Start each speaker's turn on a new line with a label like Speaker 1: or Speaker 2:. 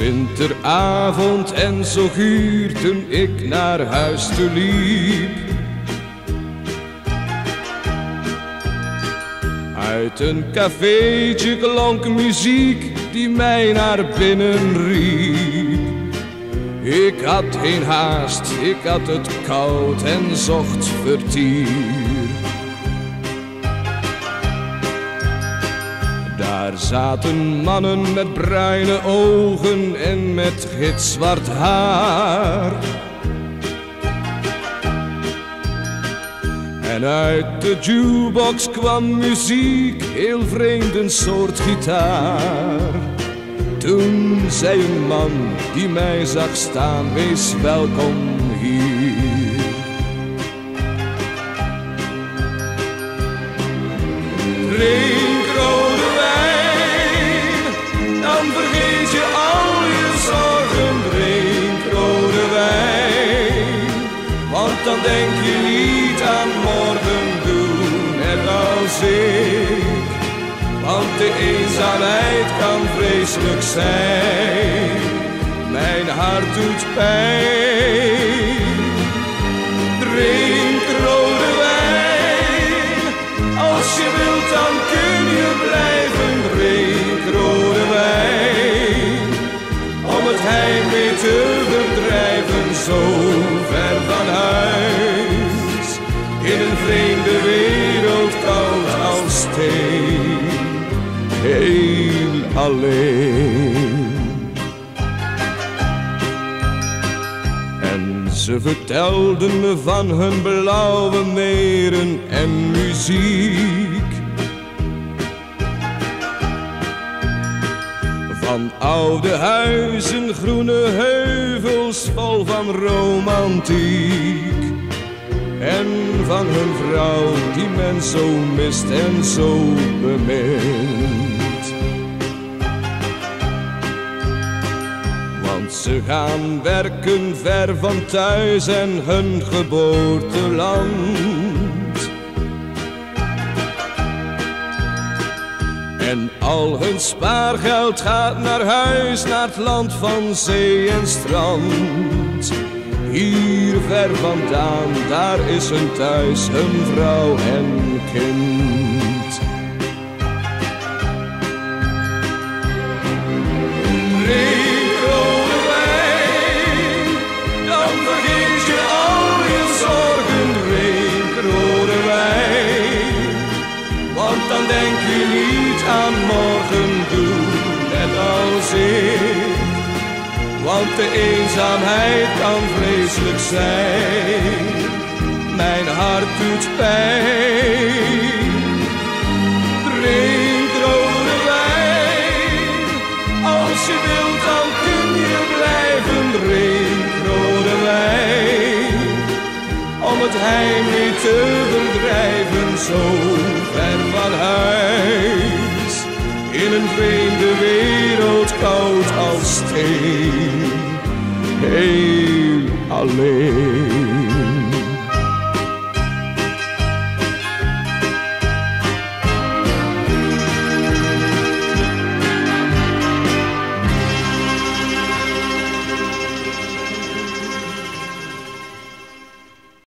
Speaker 1: winteravond en zo guur toen ik naar huis toe liep. Uit een cafeetje klonk muziek die mij naar binnen riep. Ik had geen haast, ik had het koud en zocht vertier. Daar zaten mannen met bruine ogen en met gitzwart haar. En uit de jukebox kwam muziek, heel vreemd, een soort gitaar. Toen zei een man die mij zag staan, wees welkom hier. Drink rode wijn, dan vergeet je al je zorgen. Drink rode wijn, want dan denk je niet aan morgen. Doe net als ik, want de eenzaamheid kan vreselijk zijn. Mijn hart doet pijn. Drink rode wijn, als je wilt dan kun je blijven. Drink rode wijn, om het heimwee te verdrijven. Zo ver van huis, in een vreemde wereld, koud als steen. Heel alleen. En ze vertelden me van hun blauwe meren en muziek. Van oude huizen, groene heuvels vol van romantiek. En van hun vrouw die men zo mist en zo bemint. Want ze gaan werken ver van thuis en hun geboorteland. En al hun spaargeld gaat naar huis, naar het land van zee en strand. Hier ver vandaan, daar is hun thuis, hun vrouw en kind. Drink rode wijn, dan vergeet je al je zorgen. Drink rode wijn, want dan denk je niet aan morgen. Doe net als ik, want de eenzaamheid kan vreselijk zijn. Mijn hart doet pijn. Drink rode wijn, als je wilt dan kun je blijven. Drink rode wijn, om het heimwee te verdrijven. Zo ver van huis, in een vreemde wereld, koud als steen. Heel alleen.